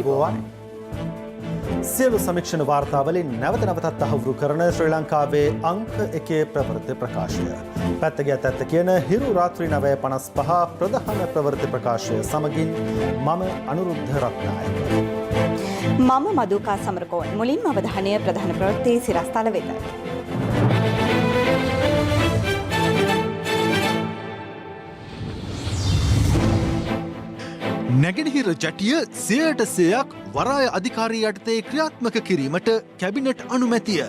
අයිබෝවන්. සියලු සමීක්ෂණ වාර්තාවලින් නැවත නැවතත් තහවුරු කරන ශ්‍රී ලංකාවේ අංක 1 ප්‍රවෘත්ති ප්‍රකාශය. පැත්තගේ ඇත්ත කියන හිරු රාත්‍රී 9:55 ප්‍රධාන ප්‍රවෘත්ති ප්‍රකාශය සමගින් මම අනුරුද්ධ රත්නායක. මම මදුකා සමරකෝන්. මුලින්ම අවධානය ප්‍රධාන ප්‍රවෘත්ති සිරස්තල වෙත. නැගෙනහිර ජැටිය 100% වරාය අධිකාරිය යටතේ ක්‍රියාත්මක කිරීමට කැබිනට් අනුමැතිය.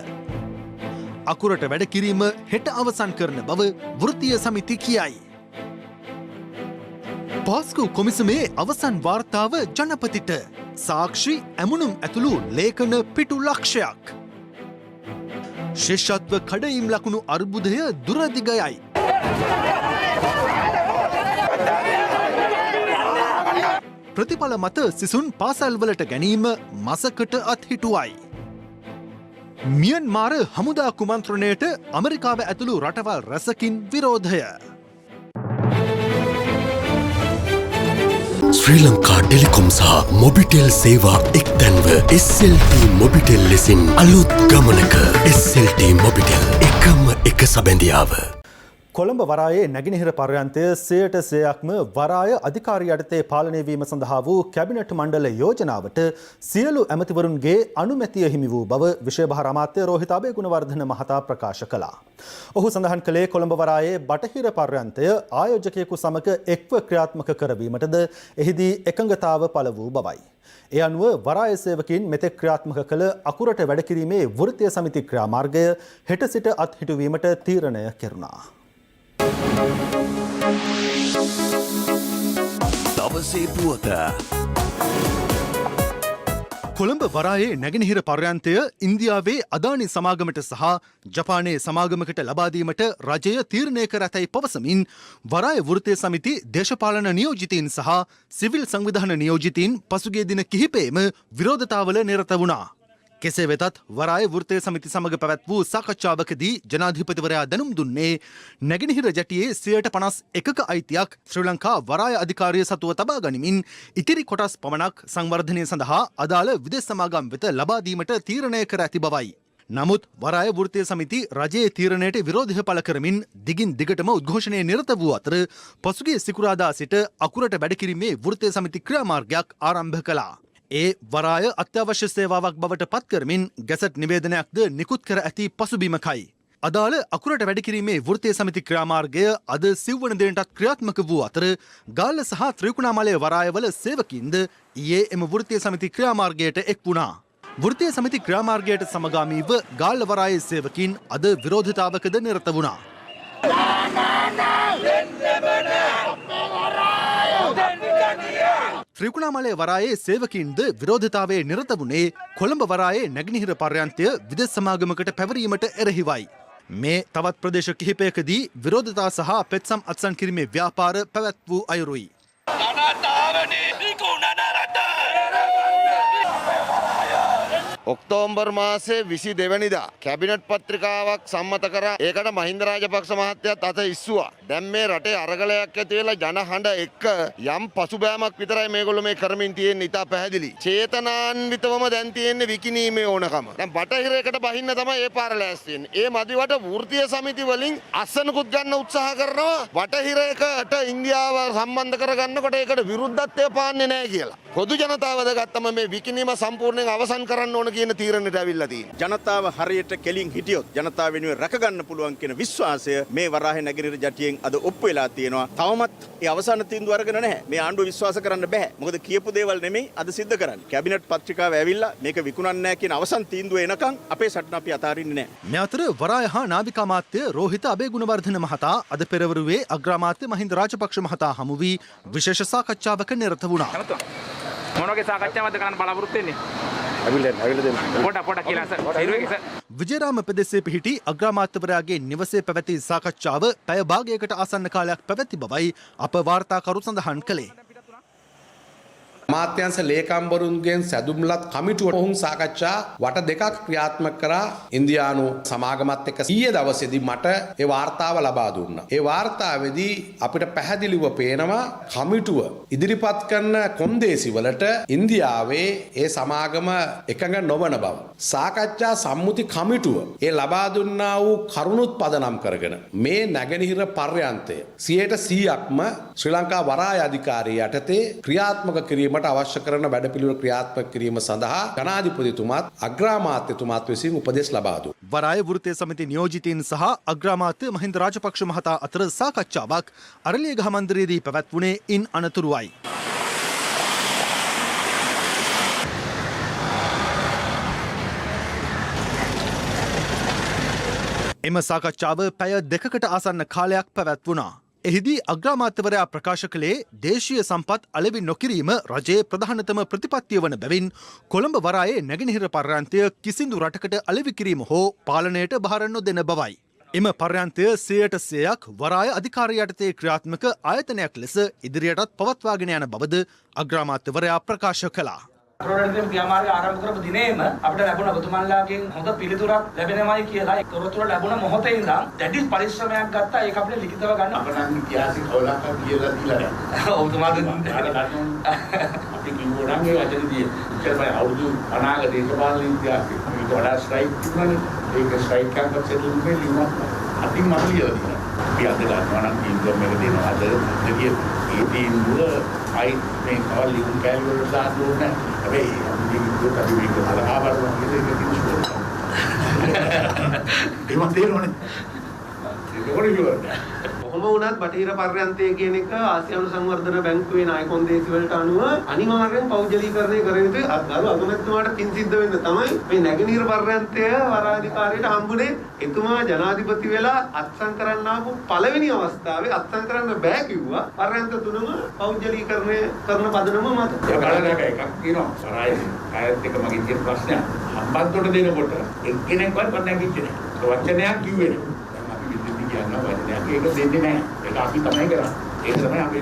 අකුරට වැඩ කිරීම හෙට අවසන් කරන බව වෘත්තීය සමිති කියයි. පාස්කු කොමිසමේ අවසන් වාර්තාව ජනපතිට සාක්ෂි ඇමුණුම් ඇතුළු ලේඛන පිටු ලක්ෂයක්. ශිෂ්‍යත්ව කඩයිම් ලකුණු අර්බුදය දුරදිගයයි. ප්‍රතිඵල මත සිසුන් පාසල්වලට ගැනීම මසකට අත්හිටුවයි. මියන්මාර හමුදා කුමන්ත්‍රණයට ඇමරිකාව ඇතුළු රටවල් රැසකින් විරෝධය. ශ්‍රී ලංකා ටෙලිකොම් සහ මොබිටෙල් සේවා එක්තැන්ව SLT මොබිටෙල් ලෙසින් අලුත් ගමනක SLT මොබිටෙල් එකම එක සබැඳියාව. කොළඹ වරායේ නැගෙනහිර පර්යන්තය 100%ක්ම වරාය අධිකාරිය යටතේ පාලනය වීම සඳහා වූ කැබිනට් මණ්ඩල යෝජනාවට සියලු ඇමතිවරුන්ගේ අනුමැතිය හිමි වූ බව විෂය භාර අමාත්‍ය රෝහිත අබේගුණවර්ධන මහතා ප්‍රකාශ කළා. ඔහු සඳහන් කළේ කොළඹ වරායේ බටහිර පර්යන්තය ආයෝජකයෙකු සමග එක්ව ක්‍රියාත්මක කරවීමටද එහිදී එකඟතාව පළ වූ බවයි. ඒ අනුව වරාය සේවකයින් මෙතෙක් ක්‍රියාත්මක කළ අකුරට වැඩ කිරීමේ වෘත්තීය සමිති ක්‍රියාමාර්ගය හෙට සිට අත්හිටුවීමට තීරණය කෙරුණා. දවසේ පුවත. කොළඹ වරායේ නැගෙනහිර පර්යන්තය ඉන්දියාවේ අදානි සමාගමට සහ ජපානයේ සමාගමකට ලබා දීමට රජය තීරණය කර ඇතැයි පවසමින් වරාය වෘත්තීය සමිති දේශපාලන නියෝජිතයින් සහ සිවිල් සංවිධාන නියෝජිතයින් පසුගිය දින කිහිපෙම විරෝධතාවල නිරත වුණා. කෙසේ වෙතත් වරාය වෘත්තීය සමිති සමග පැවැත් වූ සාකච්ඡාවකදී ජනාධිපතිවරයා දැනුම් දුන්නේ නැගෙනහිර ජැටියේ 51ක අයිතියක් ශ්‍රී ලංකා වරාය අධිකාරිය සතුව තබා ගනිමින් ඉතිරි කොටස් පමණක් සංවර්ධනය සඳහා අදාළ විදේශ සමාගම් වෙත ලබා දීමට තීරණය කර ඇති බවයි. නමුත් වරාය වෘත්තීය සමිති රජයේ තීරණයට විරෝධය පළ කරමින් දිගින් දිගටම උද්ඝෝෂණයේ නිරත වූ අතර පසුගිය සිකුරාදා සිට අකුරට වැඩ කිරීමේ වෘත්තීය සමිති ක්‍රියාමාර්ගයක් ආරම්භ කළා. ඒ වරාය අත්‍යවශ්‍ය සේවාවක් බවට පත් කරමින් ගැසට් නිවේදනයක්ද නිකුත් කර ඇති පසුබිමකයි. අදාළ අකුරට වැඩ කිරීමේ වෘත්තීය සමිති ක්‍රියාමාර්ගය අද සිව්වන දිනටත් ක්‍රියාත්මක වූ අතර ගාල්ල සහ ත්‍රිකුණාමලය වරායවල සේවකින්ද ඊයේ එම වෘත්තීය සමිති ක්‍රියාමාර්ගයට එක් වුණා. වෘත්තීය සමිති ක්‍රියාමාර්ගයට සමගාමීව ගාල්ල වරායේ සේවකින් අද විරෝධතාවකද නිරත වුණා. ත්‍රිකුණාමලය වරායේ සේවකින්ද විරෝධතාවයේ නිරත වුණේ කොළඹ වරායේ නැගෙනහිර පර්යන්තය විදේශ සමාගමකට පැවරීමට එරෙහිවයි. මේ තවත් ප්‍රදේශ කිහිපයකදී විරෝධතා සහ පෙත්සම් අත්සන් කිරීමේ ව්‍යාපාර පැවැත් වූ අයුරුයි. ඔක්තෝබර් මාසේ 22 වෙනිදා කැබිනට් පත්‍රිකාවක් සම්මත කරා. ඒකට මහින්ද රාජපක්ෂ මහත්තයාත් අත ඉස්සුවා. දැන් මේ රටේ අරගලයක් ඇති වෙලා ජනහඬ එක්ක යම් පසුබෑමක් විතරයි මේගොල්ලෝ මේ කරමින් තියෙන්නේ. ඉතා පැහැදිලි. චේතනාන්විතවම දැන් තියෙන්නේ විකිණීමේ ඕනකම. දැන් බටහිර එකට බහින්න තමයි ඒ පාර ලෑස්ති වෙන්නේ. ඒ මදිවට වෘත්තීය සමිති වලින් අස්සනකුත් ගන්න උත්සාහ කරනවා. බටහිර එකට ඉන්දියාව සම්බන්ධ කරගන්නකොට ඒකට විරුද්ධත්වය පාන්නේ නැහැ කියලා. පොදු ජනතාව දගත්තම මේ විකිණීම සම්පූර්ණයෙන් අවසන් කරන්න ඕන කියන තීරණයට ඇවිල්ලා තියෙනවා. ජනතාව හරියට කෙලින් හිටියොත් ජනතාව වෙනුවෙන් රැකගන්න පුළුවන් කියන විශ්වාසය මේ වරාහේ නැගෙනහිර ජටියෙන් අද ඔප්පු වෙලා තියෙනවා. තවමත් ඒ අවසාන තීන්දුව අරගෙන නැහැ. මේ ආණ්ඩුව විශ්වාස කරන්න බෑ. මොකද කියපු දේවල් නෙමෙයි අද සිද්ධ කරන්නේ. කැබිනට් පත්‍රිකාව ඇවිල්ලා මේක විකුණන්නේ නැහැ කියන අවසන් තීන්දුව එනකන් අපේ සටන අපි අතාරින්නේ නැහැ. මේ අතර වරාය හා නාවික අමාත්‍ය රෝහිත අබේගුණවර්ධන මහතා අද පෙරවරුවේ අග්‍රාමාත්‍ය මහින්ද රාජපක්ෂ මහතා හමු වී විශේෂ සාකච්ඡාවක නිරත වුණා. මොනවගේ සාකච්ඡාවක්ද කරන්න බලාපොරොත්තු වෙන්නේ? විජේරාම ප්‍රදේශයේ පිහිටි අග්‍රාමාත්‍යවරයාගේ නිවසේ පැවති සාකච්ඡාව පැය භාගයකට ආසන්න කාලයක් පැවති බවයි අප වාර්තාකරු සඳහන් කළේ. අමාත්‍යංශ ලේකම්වරුන්ගෙන් සැදුම්ලත් කමිටුවට ඔවුන් සාකච්ඡා වට දෙකක් ක්‍රියාත්මක කරා ඉන්දියානු සමාගමත් එක්ක ඊයේ දවසේදී මට ඒ වාර්තාව ලබා දුන්නා. ඒ වාර්තාවේදී අපිට පැහැදිලිව පේනවා කමිටුව ඉදිරිපත් කරන කොන්දේසි වලට ඉන්දියාවේ ඒ සමාගම එකඟ නොවන බව. සාකච්ඡා සම්මුති කමිටුව ඒ ලබා දුන්නා වූ කරුණුත් පදනම් කරගෙන මේ නැගෙනහිර පර්යන්තය 100%ක්ම ශ්‍රී ලංකා වරාය අධිකාරිය යටතේ ක්‍රියාත්මක කිරීමට අවශ්‍ය කරන වැඩපිළිවෙළ ක්‍රියාත්මක කිරීම සඳහා ජනාධිපතිතුමාත් අග්‍රාමාත්‍යතුමාත් විසින් උපදෙස් ලබා දුන්නා. වරාය වෘත්තීය සමිති නියෝජිතයින් සහ අග්‍රාමාත්‍ය මහින්ද රාජපක්ෂ මහතා අතර සාකච්ඡාවක් අරලියගහ මන්දිරයේදී පැවැත්වුණේ ඉන් අනතුරුවයි. එම සාකච්ඡාව පැය දෙකකට ආසන්න කාලයක් පැවැත්වුණා. එහිදී අග්‍රාමාත්‍යවරයා ප්‍රකාශ කළේ දේශීය සම්පත් අලෙවි නොකිරීම රජයේ ප්‍රධානතම ප්‍රතිපත්තිය වන බැවින් කොළඹ වරායේ නැගෙනහිර පර්යන්තය කිසිදු රටකට අලෙවි කිරීම හෝ පාලනයට බහර නොදෙන බවයි. එම පර්යන්තය 100%ක් වරාය අධිකාරිය යටතේ ක්‍රියාත්මක ආයතනයක් ලෙස ඉදිරියටත් පවත්වාගෙන යන බවද අග්‍රාමාත්‍යවරයා ප්‍රකාශ කළා. රෝඩෙන් ක්‍රියාමාර්ගය ආරම්භ කරපු දිනේම අපිට ලැබුණ ඔබතුමන්ලාගෙන් හොඳ පිළිතුරක් ලැබෙනවයි කියලා ඒ තොරතුරු ලැබුණ මොහොතේ ඉඳන් දැඩි පරිශ්‍රමයක් ගත්තා. ඒක අපිට ලිඛිතව ගන්න. අප නම් ඉතිහාසික හොලක් කියලා දීලා නැහැ. ඔබතුමාද අපි කිව්වොනම් ඒ වචනේදී ඉතින් අවුරුදු 50ක දේශපාලන ඉතිහාසෙ ඊට වඩා ස්ට්‍රයික් තිබුණානේ. ඒක ස්ට්‍රයික් එකක් සෙටල් වෙන්නේ ලියුමක්. අතින් මම ලියලා තියෙනවා. අපි අද ගන්නවා නම් තීන්දුව මේක දෙනවා. අද දෙවිය ඒ තීන්දුව අයි මේ කවල් ලියුම් කැලේ වල දාන්න ඕනේ. හැබැයි මේක අපි මේක බලහා බලනවා කියන එක කිව්වොත් ඒව තේරෙන්නේ. ඒක ඕනේ. කොහොම වුණත් බටහිර පර්යන්තය කියන එක ආසියානු සංවර්ධන බැංකුවේ නායක කොන්දේසි වලට අනුව අනිවාර්යෙන් පෞද්ගලීකරණය කර යුතුයි. අර අගමැතිතුමාට පින් සිද්ධ වෙන්න තමයි මේ නැගෙනහිර පර්යන්තය වරාධිකාරියට හම්බුනේ. එතුමා ජනාධිපති වෙලා අත්සන් කරන්න ආපු පළවෙනි අවස්ථාවේ අත්සන් කරන්න බෑ කිව්වා. පර්යන්ත තුනම පෞද්ගලීකරණය කරන පදනම මත. එකක් කියනවා. වරායේ ආයත් එක මගේ තියෙන ප්‍රශ්නයක්. හම්බන්තොට දෙනකොට එක්කෙනෙක්වත් නැගිටින්නේ නැහැ. වචනයක් කිව්වේ නැහැ. කියනවා වචනයක් ඒක දෙන්නේ නැහැ. ඒක අපි තමයි කරන්නේ. ඒක තමයි අපි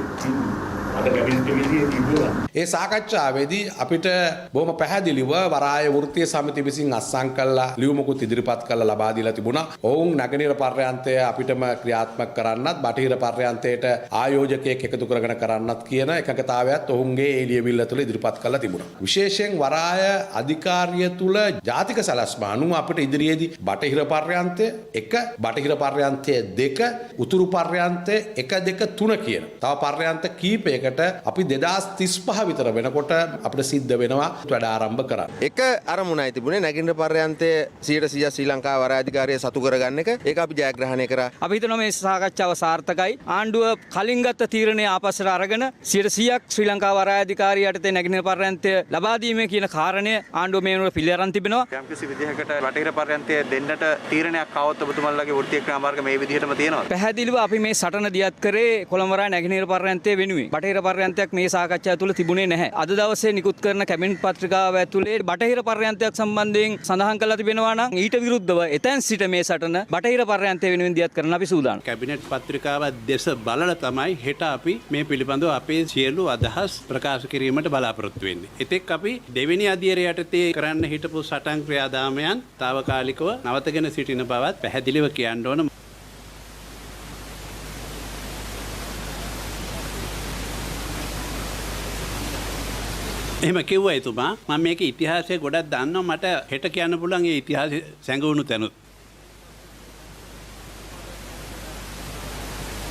අද කැබිනට් එකේදී තිබුණා. ඒ සාකච්ඡාවේදී අපිට බොහොම පැහැදිලිව වරාය වෘත්තීය සමිතිය විසින් අත්සන් කළා ලියුමකුත් ඉදිරිපත් කළා ලබා දීලා තිබුණා. ඔවුන් නැගෙනහිර පර්යන්තය අපිටම ක්‍රියාත්මක කරන්නත් බටහිර පර්යන්තයට ආයෝජකයෙක් එකතු කරගෙන කරන්නත් කියන එකඟතාවයත් ඔවුන්ගේ ඒ ලියවිල්ල තුළ ඉදිරිපත් කළා තිබුණා. විශේෂයෙන් වරාය අධිකාරිය තුළ ජාතික සැලැස්ම අනුව අපිට ඉදිරියේදී බටහිර පර්යන්තය 1 බටහිර පර්යන්තය 2 උතුරු පර්යන්තය 1 2 3 කියන තව පර්යන්ත කීපයක අපි 2035 විතර වෙනකොට අපිට සිද්ධ වෙනවා වැඩ ආරම්භ කරන්න. එක අරමුණයි තිබුණේ නැගින්න පර්යන්තයේ 100% ශ්‍රී ලංකා වරාය අධිකාරිය සතු කරගන්න එක. ඒක අපි ජයග්‍රහණය කරා. අපි හිතනවා මේ සාකච්ඡාව සාර්ථකයි. ආණ්ඩුව කලින් ගත්ත තීරණය ආපස්සට අරගෙන 100%ක් ශ්‍රී ලංකා වරාය අධිකාරිය යටතේ නැගින්න පර්යන්තය ලබා දීමේ කියන කාරණය ආණ්ඩුව මේ වෙනකොට පිළි අරන් තිබෙනවා. යම්කිසි විදිහකට බටහිර පර්යන්තය දෙන්නට තීරණයක් ආවොත් ඔබතුමාලගේ වෘත්තීය ක්‍රියාමාර්ග මේ විදිහටම තියෙනවා. පැහැදිලිව අපි මේ සටන දියත් කරේ කොළඹ වරාය නැගෙනහිර පර්යන්තය වෙනුවෙන්. බටහිර පර්යන්තයක් මේ සාකච්ඡාව තුළ තිබුණේ නැහැ. අද දවසේ නිකුත් කරන කැබිනට් පත්‍රිකාව ඇතුලේ බටහිර පර්යන්තයක් සම්බන්ධයෙන් සඳහන් කරලා තිබෙනවා නම් ඊට විරුද්ධව එතෙන් සිට මේ සටන බටහිර පර්යන්තය වෙනුවෙන් දියත් කරන්න අපි සූදානම්. කැබිනට් පත්‍රිකාව දෙස බලලා තමයි හෙට අපි මේ පිළිබඳව අපේ සියලු අදහස් ප්‍රකාශ කිරීමට බලාපොරොත්තු වෙන්නේ. එතෙක් අපි දෙවෙනි අධීරය යටතේ කරන්න හිටපු සටන් ක්‍රියාදාමයන් తాවකාලිකව නවතගෙන සිටින බවත් පැහැදිලිව කියන්න ඕන. එහෙම කිව්වා එතුමා. මම මේක ඉතිහාසය ගොඩක් දන්නවා. මට හෙට කියන්න පුළුවන් ඒ ඉතිහාසය සැඟවුණු තැනුත්.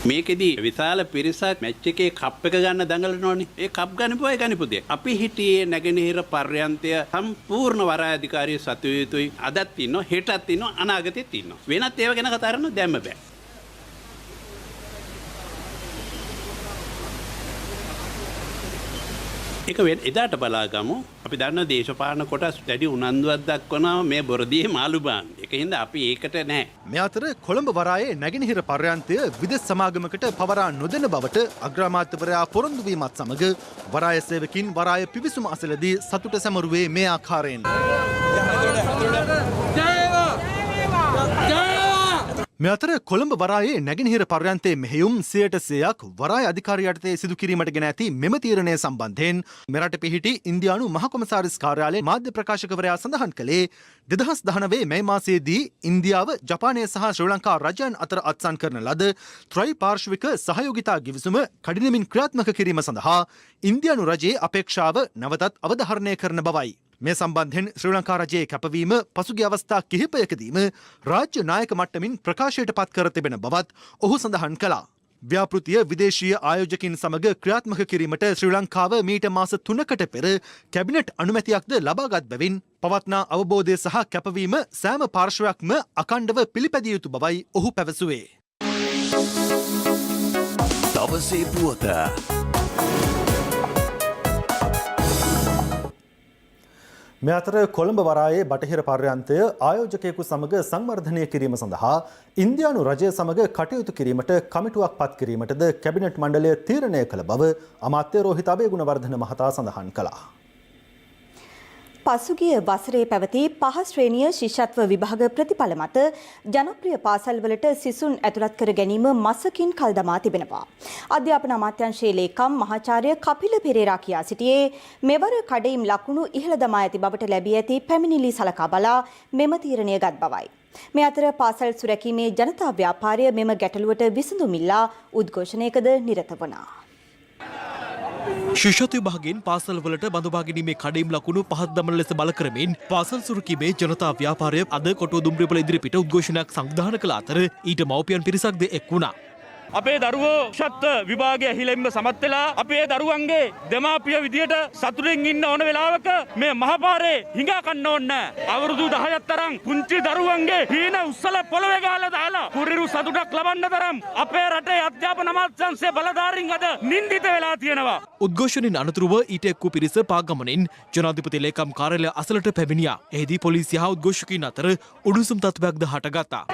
මේකෙදී විශාල පිරිසක් මැච් එකේ කප් එක ගන්න දඟලනෝනේ. ඒ කප් ගන්නපුවා ඒ ගන්නපු දෙයක්. අපි හිටියේ නැගෙනහිර පර්යන්තය සම්පූර්ණ වරාය අධිකාරිය සතු යුතුයි. අදත් ඉන්නවා, හෙටත් ඉන්නවා, අනාගතෙත් ඉන්නවා. වෙනත් ඒවා ගැන කතා කරන්න දැම්ම බෑ. ඒක එදාට බලාගමු. අපි දන්න දේශපාලන කොටස් වැඩි උනන්දුවක් දක්වනවා මේ බොරදියේ මාළු බාන්න. ඒකින්ද අපි ඒකට නැහැ. මේ අතර කොළඹ වරායේ නැගෙනහිර පර්යන්තය විදෙස් සමාගමකට පවරා නොදෙන බවට අග්‍රාමාත්‍යවරයා පොරොන්දු වීමත් සමග වරාය සේවකින් වරාය පිවිසුම අසලදී සතුට සැමරුවේ මේ ආකාරයෙන්. මේ අතර කොළඹ වරායේ නැගෙනහිර පර්යන්තයේ මෙහෙයුම් 100%ක් වරාය අධිකාරිය යටතේ සිදු කිරීමට ගෙන ඇති මෙම තීරණය සම්බන්ධයෙන් මෙරට පිහිටි ඉන්දියානු මහ කොමසාරිස් කාර්යාලයේ මාධ්‍ය ප්‍රකාශකවරයා සඳහන් කළේ 2019 මේ මාසයේදී ඉන්දියාව ජපානය සහ ශ්‍රී ලංකා රජයන් අතර අත්සන් කරන ලද ත්‍රිපාර්ශ්වික සහයෝගිතා ගිවිසුම කඩිනමින් ක්‍රියාත්මක කිරීම සඳහා ඉන්දියානු රජයේ අපේක්ෂාව නැවතත් අවධාරණය කරන බවයි. මේ සම්බන්ධයෙන් ශ්‍රී ලංකා රජයේ කැපවීම පසුගිය අවස්ථා කිහිපයකදීම රාජ්‍ය නායක මට්ටමින් ප්‍රකාශයට පත් කර තිබෙන බවත් ඔහු සඳහන් කළා. ව්‍යාපෘතිය විදේශීය ආයෝජකින් සමග ක්‍රියාත්මක කිරීමට ශ්‍රී ලංකාව මීට මාස 3කට පෙර කැබිනට් අනුමැතියක්ද ලබාගත් බැවින් පවත්නා අවබෝධය සහ කැපවීම සෑම පාර්ශ්වයක්ම අඛණ්ඩව පිළිපැදිය යුතු බවයි ඔහු පැවසුවේ. දවසේ පුවත මේ අතර කොළඹ වරායේ බටහිර පර්යන්තය ආයෝජකයෙකු සමග සංවර්ධනය කිරීම සඳහා ඉන්දියානු රජය සමග කටයුතු කිරීමට කමිටුවක් පත් කිරීමටද කැබිනට් මණ්ඩලය තීරණය කළ බව අමාත්‍ය රෝහිත අබේගුණවර්ධන මහතා සඳහන් කළා. පසුගිය වසරේ පැවති 5 ශ්‍රේණිය ශිෂ්‍යත්ව විභාග ප්‍රතිඵල මත ජනප්‍රිය පාසල්වලට සිසුන් ඇතුළත් කර ගැනීම මසකින් කල් දමා තිබෙනවා. අධ්‍යාපන අමාත්‍යාංශයේ ලේකම් මහාචාර්ය කපිල පෙරේරා කියා සිටියේ මෙවර කඩයිම් ලකුණු ඉහළ දමා ඇති බවට ලැබී ඇති පැමිණිලි සලකා බලා මෙම තීරණය ගත් බවයි. මේ අතර පාසල් සුරැකීමේ ජනතා ව්‍යාපාරය මෙම ගැටලුවට විසඳුම් ඉල්ලා උද්ඝෝෂණයකද නිරත වුණා. ශිෂ්‍යත්ව විභාගයෙන් පාසල්වලට බඳවා ගැනීමේ කඩයිම් ලකුණු පහත් දමන ලෙස බල කරමින් පාසල් සුරකීමේ ජනතා ව්‍යාපාරය අද කොටුව දුම්රියපොළ ඉදිරිපිට උද්ඝෝෂණයක් සංවිධානය කළ අතර ඊට මව්පියන් පිරිසක්ද එක් වුණා. අපේ දරුවෝ ශිෂ්‍යත්ව විභාගය හිලෙම්ම සමත් වෙලා අපේ දරුවන්ගේ දෙමාපිය විදියට සතුටින් ඉන්න ඕන වෙලාවක මේ මහපාරේ හිඟා කන්න ඕනේ නැහැ. අවුරුදු 10ක් තරම් පුංචි දරුවන්ගේ හීන උස්සල පොළවේ ගහලා දාලා කුරිරු සතුටක් ලබන්න තරම් අපේ රටේ අධ්‍යාපන අමාත්‍යාංශයේ බලධාරීන් අද නින්දිත වෙලා තියෙනවා. උද්ඝෝෂණයෙන් අනතුරුව ඊට එක් වූ පිරිස පාගමනින් ජනාධිපති ලේකම් කාර්යාලය අසලට පැමිණියා. එහිදී පොලිසිය හා උද්ඝෝෂකයින් අතර උණුසුම් තත්ත්වයක්ද හටගත්තා.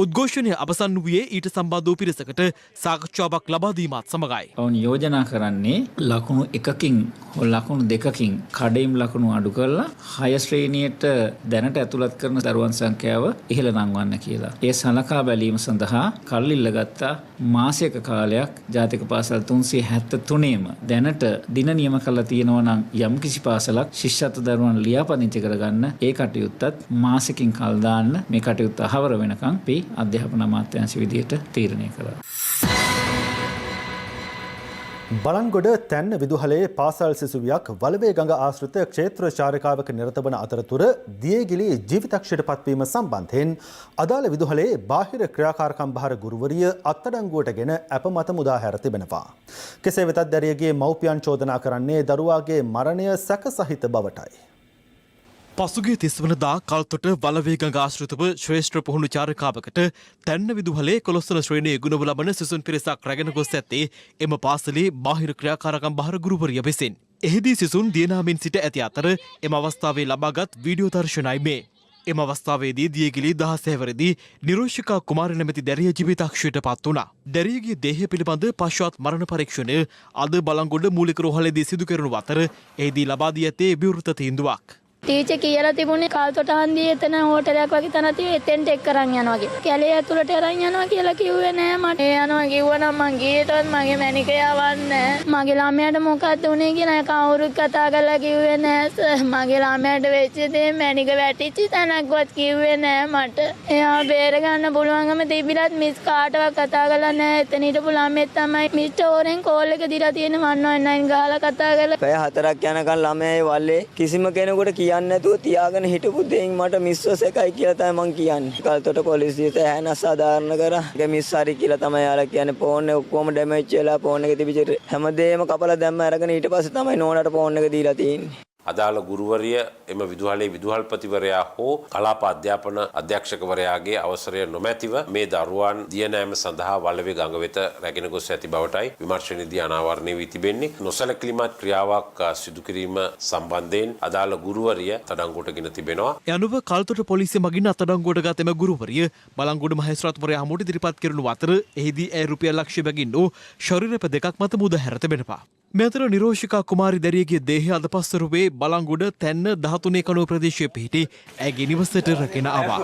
උද්ඝෝෂණය අවසන් වූයේ ඊට සම්බන්ධ වූ පිරිසකට සාකච්ඡාවක් ලබා දීමත් සමගයි. ඔවුන් යෝජනා කරන්නේ ලකුණු 1කින් හෝ ලකුණු 2කින් කඩයිම් ලකුණු අඩු කරලා 6 ශ්‍රේණියට දැනට ඇතුළත් කරන දරුවන් සංඛ්‍යාව ඉහළ නංවන්න කියලා. ඒ සලකා බැලීම සඳහා කල්ලිල්ල ගත්තා මාසයක කාලයක් ජාතික පාසල් 373ෙම දැනට දින නියම කරලා තියෙනවා නම් යම් කිසි පාසලක් ශිෂ්‍යත්ව දරුවන් ලියාපදිංචි කරගන්න ඒ කටයුත්තත් මාසෙකින් කල් දාන්න මේ කටයුත්ත අහවර වෙනකන් අපි අධ්‍යාපන අමාත්‍යාංශ විදියට තීරණය කළා. බලන්ගොඩ තැන්න විදුහලේ පාසල් සිසුවියක් වලවේ ගඟ ආශ්‍රිත ක්ෂේත්‍ර චාරිකාවක නිරත වන අතරතුර දියගිලි ජීවිතක්ෂයට පත්වීම සම්බන්ධයෙන් අදාළ විදුහලේ බාහිර ක්‍රියාකාරකම් භාර ගුරුවරිය අත්අඩංගුවටගෙන අප මත මුදා හැර තිබෙනවා. කෙසේ වෙතත් දැරියගේ මව්පියන් චෝදනා කරන්නේ දරුවාගේ මරණය සැක සහිත බවටයි. පසුගිය 30 වනදා කල්තොට වලවේ ගඟ ආශ්‍රිතව ශ්‍රේෂ්ඨ පුහුණු චාරිකාවකට තැන්න විදුහලේ 11 වන ශ්‍රේණියේ ගුණව ලබන සිසුන් පිරිසක් රැගෙන ගොස් ඇත්තේ එම පාසලේ බාහිර ක්‍රියාකාරකම් භාර ගුරුවරිය විසින්. එහිදී සිසුන් දියනාමින් සිට ඇති අතර එම අවස්ථාවේ ලබාගත් වීඩියෝ දර්ශනයි මේ. එම අවස්ථාවේදී දියගිලි 16 වරදී නිරෝෂිකා කුමාරි නැමැති දැරිය ජීවිතක්ෂයට පත් වුණා. දැරියගේ දේහය පිළිබඳ පශ්චාත් මරණ පරීක්ෂණය අද බලංගොඩ මූලික රෝහලේදී සිදු කෙරුණු අතර එහිදී ලබා දී ඇත්තේ විවෘත තීන්දුවක්. ටීචර් කියලා තිබුණේ කාල්තොටහන්දී එතන හෝටලයක් වගේ තැනක් තියෙනවා එතෙන්ට එක් කරන් යනවා කියලා. කැලේ ඇතුළට අරන් යනවා කියලා කිව්වේ නෑ මට. ඒ යනවා කිව්වනම් මං ගියේටවත් මගේ මැනික යවන්නේ නෑ. මගේ ළමයාට මොකක්ද උනේ කියලා කවුරුත් කතා කරලා කිව්වේ නෑ සර්. මගේ ළමයාට වෙච්ච දේ මැනික වැටිච්ච තැනක්වත් කිව්වේ නෑ මට. එයා බේර ගන්න පුළුවන්කම තිබිලත් මිස් කාටවත් කතා කරලා නෑ. එතන හිටපු ළමෙක් තමයි මිස්ටර් ඕරෙන් කෝල් එක දීලා තියෙන 119 ගහලා කතා කරලා. පැය 4ක් යනකම් ළමයි වල්ලේ කිසිම කෙනෙකුට කියන්නේ නැතුව තියාගෙන හිටපු දෙයින් මට මිස්වස් එකයි කියලා තමයි මං කියන්නේ. කල්තොට පොලිසියට ඇහෙන අසාධාරණ කරා. ඒක මිස් හරි කියලා තමයි යාලා කියන්නේ. ෆෝන් එක ඔක්කොම ඩැමේජ් වෙලා ෆෝන් එකේ තිබිච්ච හැමදේම කපලා දැම්ම අරගෙන ඊට පස්සේ තමයි නෝනාට ෆෝන් එක දීලා තියෙන්නේ. අදාළ ගුරුවරිය එම විදුහලේ විදුහල්පතිවරයා හෝ කලාප අධ්‍යාපන අධ්‍යක්ෂකවරයාගේ අවසරය නොමැතිව මේ දරුවන් දියනෑම සඳහා වලවේ ගඟ වෙත රැගෙන ගොස් ඇති බවටයි විමර්ශනයේදී අනාවරණය වී තිබෙන්නේ. නොසැලකිලිමත් ක්‍රියාවක් සිදු කිරීම සම්බන්ධයෙන් අදාළ ගුරුවරිය අත්අඩංගුවට ගෙන තිබෙනවා. යනුව කල්තොට පොලිසිය මගින් අත්අඩංගුවට ගත එම ගුරුවරිය බලංගොඩ මහේස්ත්‍රාත්වරයා හමුවට ඉදිරිපත් කරනු අතර එහිදී ඇය රුපියල් ලක්ෂ බැගින් වූ ශරීර දෙකක් මත මුද හැර තිබෙනවා. මේ අතර නිරෝෂිකා කුමාරි දැරියගේ දේහය අද පස්වරුවේ බලංගොඩ තැන්න 13 කණුව ප්‍රදේශයේ පිහිටි ඇගේ නිවසට රැගෙන ආවා.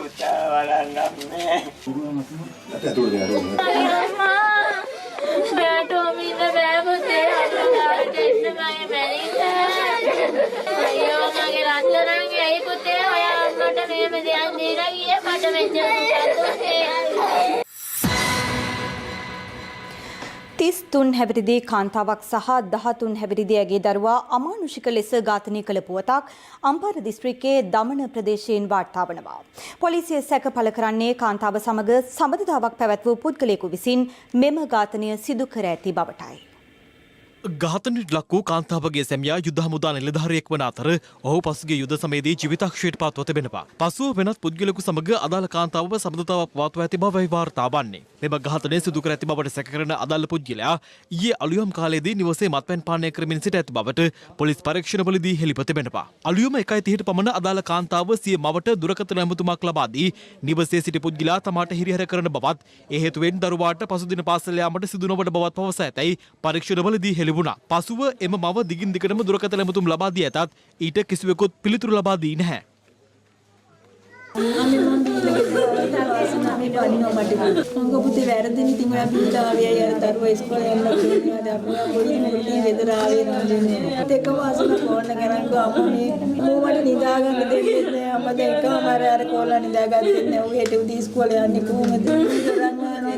තුන් හැවිරිදි කාන්තාවක් සහ 13 හැවිරිදි ඇගේ දරුවා අමානුෂික ලෙස ඝාතනය කළ පුවතක් අම්පාර දිස්ත්‍රික්කයේ දමන ප්‍රදේශයෙන් වාර්තා වනවා. පොලිසිය සැක පළ කරන්නේ කාන්තාව සමග සබඳතාවක් පැවැත් වූ පුද්ගලයෙකු විසින් මෙම ඝාතනය සිදු කර ඇති බවටයි. ඝාතනයට ලක් වූ කාන්තාවගේ සැමියා යුද හමුදා නිලධාරියෙක් වන අතර ඔහු පසුගිය යුද සමයේදී ජීවිතක්ෂයට පත්ව තිබෙනවා. පසුව වෙනත් පුද්ගලයෙකු සමග අදාළ කාන්තාවව සබඳතාවක් පවත්වා ඇති බවයි වාර්තා වන්නේ. මෙම ඝාතනය සිදු කර ඇති බවට සැක කරන අදාළ පුද්ගලයා ඊයේ අලුයම් කාලයේදී නිවසේ මත්පැන් පානය කරමින් සිට ඇති බවට පොලිස් පරීක්ෂණවලදී හෙළිව තිබෙනවා. අලුයම 1:30ට පමණ අදාළ කාන්තාව සිය මවට දුරකථන ඇමතුමක් ලබා දී නිවසේ සිටි පුද්ගලයා තමාට හිරිහැර කරන බවත් ඒ හේතුවෙන් දරුවාට පසුදින පාසල යාමට සිදු නොවන බවත් පවසා ඇතැයි පරීක්ෂණවලදී හෙළිවුණා. පසුව එම මව දිගින් දිගටම දුරකථන ඇමතුම් ලබා දී ඇතත් ඊට කිසිවෙකුත් පිළිතුරු ලබා දී නැහැ. පුතේ වැරදින ඉතින් ඔයා පිට ආවේ අය දරුවා ඉස්කෝලේ යන්න කියනවා දරුවා පොඩි මොකටද වෙදර ආවේ නෝනේ දෙකම අසල ෆෝන් එක ගන්න ගාමනේ මට නිදා ගන්න දෙන්නේ නැහැ අම්මා දෙකම අර කොල්ලා නිදාගත්තේ නැහැ ඌ හෙට උදේ ඉස්කෝලේ යන්නේ කොහොමද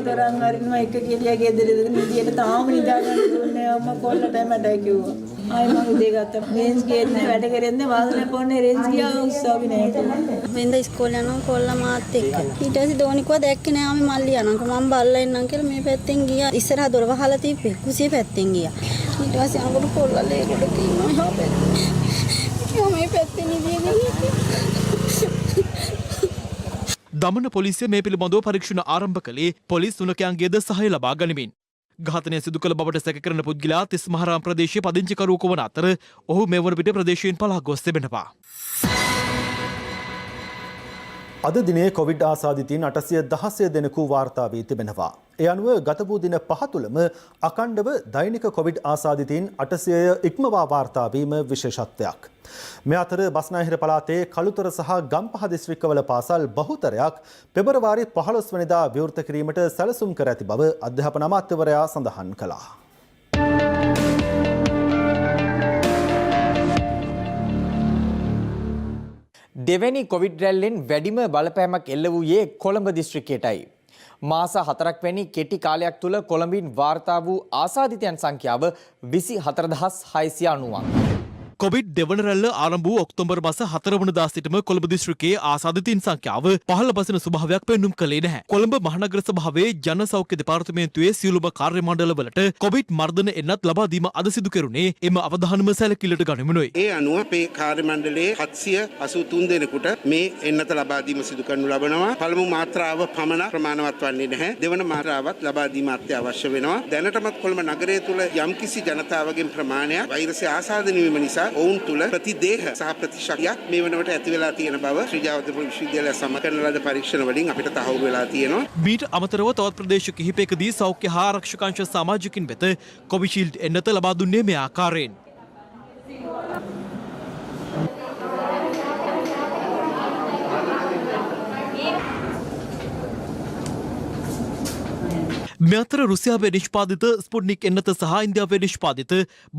දරන් හරිනවා එක කෙලියා ගෙදරද නිදියට තාම නිදා ගන්න දුන්නේ අම්මා කොල්ලට මට කිව්වා ආයි මම උදේ ගත්තා රේන්ජ් ගේන්නේ වැඩ කරන්නේ වාදනේ පොන්නේ රේන්ජ් ගියා උස්සාවි නැහැ වෙන්ද ඉස්කෝලේ යනවා කොල්ලා මාත් එක්ක ඊට පස්සේ දෝනිකව දැක්කේ නෑ මම මල්ලි යනකොට මම බල්ලා එන්නම් කියලා මේ පැත්තෙන් ගියා ඉස්සරහා දොර වහලා තිබ්බේ කුසිය පැත්තෙන් ගියා ඊට පස්සේ යනකොට කොල්ලා ලේකට තියෙනවා එහා පැත්තේ මේ පැත්තේ නිදියගෙන දමන පොලිසිය මේ පිළිබඳව පරීක්ෂණ ආරම්භ කළේ පොලිස් තුනකයන්ගේද සහාය ලබා ගනිමින්. ඝාතනය සිදු කළ බවට සැක කරන පුද්ගලයා තිස්මහරාම් ප්‍රදේශයේ පදිංචිකරුවෙකු වන අතර ඔහු මේ වන විට ප්‍රදේශයෙන් පලා ගොස් තිබෙනවා. අද දිනේ කොවිඩ් ආසාදිතයින් 816 දෙනෙකු වාර්තා වී තිබෙනවා. ඒ අනුව ගත වූ දින 5 තුළම අඛණ්ඩව දෛනික කොවිඩ් ආසාදිතයින් 800 ඉක්මවා වාර්තා වීම විශේෂත්වයක්. මේ අතර බස්නාහිර පළාතේ කළුතර සහ ගම්පහ දිස්ත්‍රික්කවල පාසල් බහුතරයක් පෙබරවාරි 15 වෙනිදා විවෘත කිරීමට සැලසුම් කර ඇති බව අධ්‍යාපන අමාත්‍යවරයා සඳහන් කළා. දෙවැනි කොවිඩ් රැල්ලෙන් වැඩිම බලපෑමක් එල්ල වූයේ කොළඹ දිස්ත්‍රික්කයටයි. මාස 4ක් වැනි කෙටි කාලයක් තුළ කොළඹින් වාර්තා වූ ආසාදිතයන් සංඛ්‍යාව 24690ක්. කොවිඩ් දෙවන රැල්ල ආරම්භ වූ ඔක්තෝබර් මාස 4 වනදා සිටම කොළඹ දිස්ත්‍රික්කයේ ආසාදිතයින් සංඛ්‍යාව පහළ බසින ස්වභාවයක් පෙන්නුම් කළේ නැහැ. කොළඹ මහනගර සභාවේ ජන සෞඛ්‍ය දෙපාර්තමේන්තුවේ සියලුම කාර්ය මණ්ඩලවලට කොවිඩ් මර්ධන එන්නත් ලබා දීම අද සිදු කෙරුණේ එම අවධානම සැලකිල්ලට ගනිමිනුයි. ඒ අනුව අපේ කාර්ය මණ්ඩලයේ 783 දෙනෙකුට මේ එන්නත ලබා දීම සිදු කරනු ලබනවා. පළමු මාත්‍රාව පමණ ප්‍රමාණවත් වන්නේ නැහැ. දෙවන මාත්‍රාවත් ලබා දීම අත්‍යවශ්‍ය වෙනවා. දැනටමත් කොළඹ නගරය තුළ යම්කිසි ජනතාවගෙන් ප්‍රමාණයක් වෛරසය ආසාදනය වීම නිසා ඔවුන් තුළ ප්‍රතිදේහ සහ ප්‍රතිශක්තියක් මේ වනවට ඇති වෙලා තියෙන බව ශ්‍රී ජාතක විශ්වවිද්‍යාලය සමග කරන ලද පරීක්ෂණ වලින් අපිට තහවුරු වෙලා තියෙනවා. මීට අමතරව තවත් ප්‍රදේශ කිහිපයකදී සෞඛ්‍ය හා ආරක්ෂක අංශ සමාජිකින් වෙත කොවිෂීල්ඩ් එන්නත ලබා දුන්නේ මේ ආකාරයෙන්. මේ අතර රුසියාවේ නිෂ්පාදිත ස්පුට්නික් එන්නත සහ ඉන්දියාවේ නිෂ්පාදිත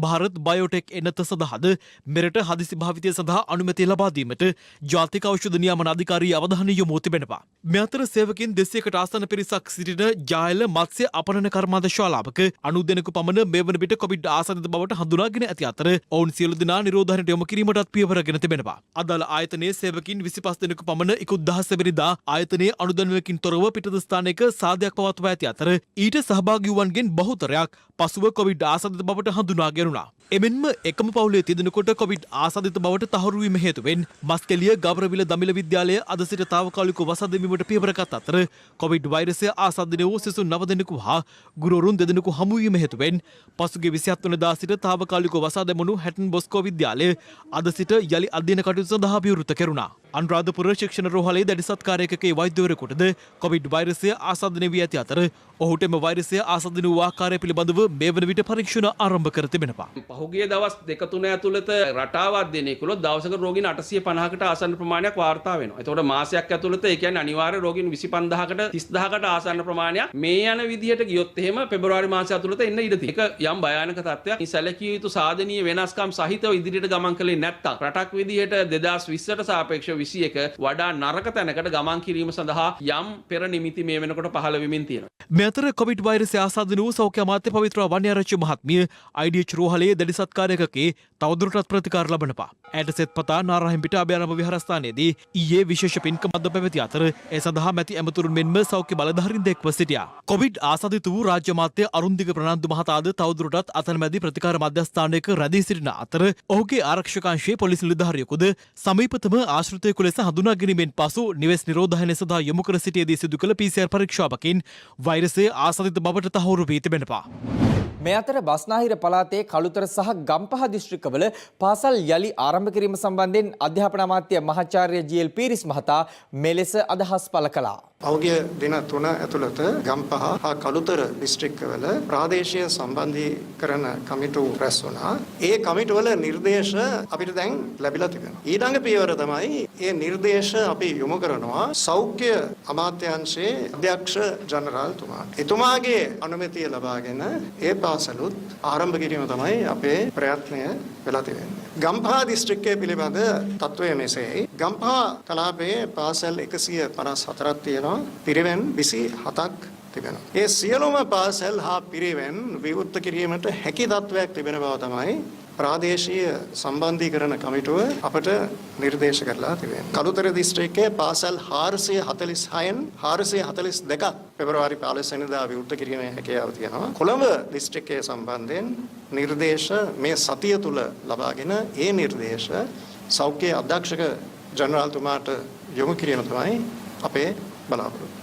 භාරත් බයෝටෙක් එන්නත සඳහාද මෙරට හදිසි භාවිතය සඳහා අනුමැතිය ලබා දීමට ජාතික ඖෂධ නියාමන අධිකාරිය අවධානය යොමු තිබෙනවා. මේ අතර සේවකින් 200කට ආසන්න පිරිසක් සිටින ජායල මත්ස්‍ය අපනන කර්මාන්ත ශාලාවක 90 දෙනෙකු පමණ මේ වන විට කොවිඩ් ආසන්නත බවට හඳුනාගෙන ඇති අතර ඔවුන් සියලු දෙනා නිරෝධනයට යොමු කිරීමටත් පියවරගෙන තිබෙනවා. අදාළ ආයතනයේ සේවකින් 25 දෙනෙකු පමණ ඉකුත් 10 වෙනිදා ආයතනයේ අනුදැනුමකින් තොරව පිටත ස්ථානයක සාදයක් පවත්වා ඇති අතර ඊට සහභාගී වූවන්ගෙන් බහුතරයක් පසුව කොවිඩ් ආසාදිත බවට හඳුනාගෙනුණා. එමෙන්ම එකම පවුලේ තිදෙනෙකුට කොවිඩ් ආසාදිත බවට තහවුරු වීම හේතුවෙන් මස්කෙලිය ගවරවිල දමිළ විද්‍යාලය අද සිට తాවකාලිකව වසා දැමීමට පියවරගත් අතර කොවිඩ් වෛරසය ආසාදිත වූ සිසු 9 දෙනෙකු හා ගුරුවරුන් 2 දෙනෙකු හමු වීම හේතුවෙන් පසුගිය 27 වෙනිදා සිට తాවකාලිකව වසා දැමුණු හැටන් බොස්කෝ විද්‍යාලය අද සිට යලි අධ්‍යයන කටයුතු සඳහා විවෘත කෙරුණා. අනුරාධපුර ශික්ෂණ රෝහලේ දැඩි සත්කාරයකගේ වෛද්‍යවරයෙකුටද කොවිඩ් වෛරසය ආසාදනය වී ඇති අතර ඔහුට එම වෛරසය ආසාදනය වූ ආකාරය පිළිබඳව මේ වන විට පරීක්ෂණ ආරම්භ කර තිබෙනවා. පහුගිය දවස් 2-3 ඇතුළත රටාව අධ්‍යයනය කළොත් දවසක රෝගීන් 850කට ආසන්න ප්‍රමාණයක් වාර්තා වෙනවා. එතකොට මාසයක් ඇතුළත ඒ කියන්නේ අනිවාර්ය රෝගීන් 25000කට 30000කට ආසන්න ප්‍රමාණයක් මේ යන විදිහට ගියොත් එහෙම පෙබරවාරි මාසය ඇතුළත එන්න ඉඩ තියෙනවා. ඒක යම් භයානක තත්ත්වයක්. මේ සැලකිය යුතු සාධනීය වෙනස්කම් සහිතව ඉදිරියට ගමන් කළේ නැත්තම් රටක් විදිහට 2020ට සාපේක්ෂව 21 වඩා නරක තැනකට ගමන් කිරීම සඳහා යම් පෙර නිමිති මේ වෙනකොට පහළ වෙමින් තියෙනවා. මේ අතර කොවිඩ් වෛරසය ආසාදන වූ සෞඛ්‍ය අමාත්‍ය පවිත්‍ර වන්‍යාරච්චි මහත්මිය IDH රෝහලේ දැඩි සත්කාරයකගේ තවදුරටත් ප්‍රතිකාර ලබනවා. ඇයට සෙත් පතා නාරාහෙම්පිට අභයාරම විහාරස්ථානයේදී ඊයේ විශේෂ පින්කම අද පැවති අතර ඒ සඳහා මැති ඇමතුරුන් මෙන්ම සෞඛ්‍ය බලධාරීන් එක්ව සිටියා. කොවිඩ් ආසාදිත වූ රාජ්‍ය අමාත්‍ය අරුන්දික ප්‍රනාන්දු මහතාද තවදුරටත් අතනමැදි ප්‍රතිකාර මධ්‍යස්ථානයක රැඳී සිටින අතර ඔහුගේ ආරක්ෂකාංශයේ පොලිස් නිලධාරියෙකුද සමීපතම ආශ්‍රිතයෙකු ලෙස හඳුනා ගැනීමෙන් පසු නිවෙස් නිරෝධායනය සඳහා යොමු කර සිටියේදී සිදු කළ PCR පරීක්ෂාවකින් වෛරසය ආසාදිත බවට තහවුරු වී තිබෙනවා. මේ අතර බස්නාහිර පළාතේ කළුතර සහ ගම්පහ දිස්ත්‍රික්කවල පාසල් යලි ආරම්භ කිරීම සම්බන්ධයෙන් අධ්‍යාපන අමාත්‍ය මහාචාර්ය ජී.එල්. පීරිස් මහතා මෙලෙස අදහස් පළ කළා. පෞගිය දින 3 ඇතුළත ගම්පහ හා කළුතර දිස්ත්‍රික්කවල ප්‍රාදේශීය සම්බන්ධීකරණ කමිටු රැස් වුණා. ඒ කමිටුවල නිර්දේශ අපිට දැන් ලැබිලා තිබෙනවා. ඊළඟ පියවර තමයි මේ නිර්දේශ අපි යොමු කරනවා සෞඛ්‍ය අමාත්‍යාංශයේ අධ්‍යක්ෂ ජනරාල්තුමාට. එතුමාගේ අනුමැතිය ලබාගෙන ඒ පාසලුත් ආරම්භ කිරීම තමයි අපේ ප්‍රයත්නය වෙලා තියෙන්නේ. ගම්පහ දිස්ත්‍රික්කයේ පිළිබඳ තත්ත්වය මෙසේයි. ගම්පහ කලාපයේ පාසල් 154ක් තියෙනවා. පිරිවෙන් 27ක් තිබෙනවා. ඒ සියලුම පාසල් හා පිරිවෙන් විවෘත කිරීමට හැකි තත්ත්වයක් තිබෙන බව තමයි ප්‍රාදේශීය සම්බන්ධීකරණ කමිටුව අපට නිර්දේශ කරලා තිබෙනවා. කළුතර දිස්ත්‍රික්කයේ පාසල් 446න් 442ක් පෙබරවාරි 15 වෙනිදා විවෘත කිරීමේ හැකියාව තියෙනවා. කොළඹ දිස්ත්‍රික්කයේ සම්බන්ධයෙන් නිර්දේශ මේ සතිය තුල ලබාගෙන ඒ නිර්දේශ සෞඛ්‍ය අධ්‍යක්ෂක ජනරාල්තුමාට යොමු කිරීම තමයි අපේ බලාපොරොත්තු.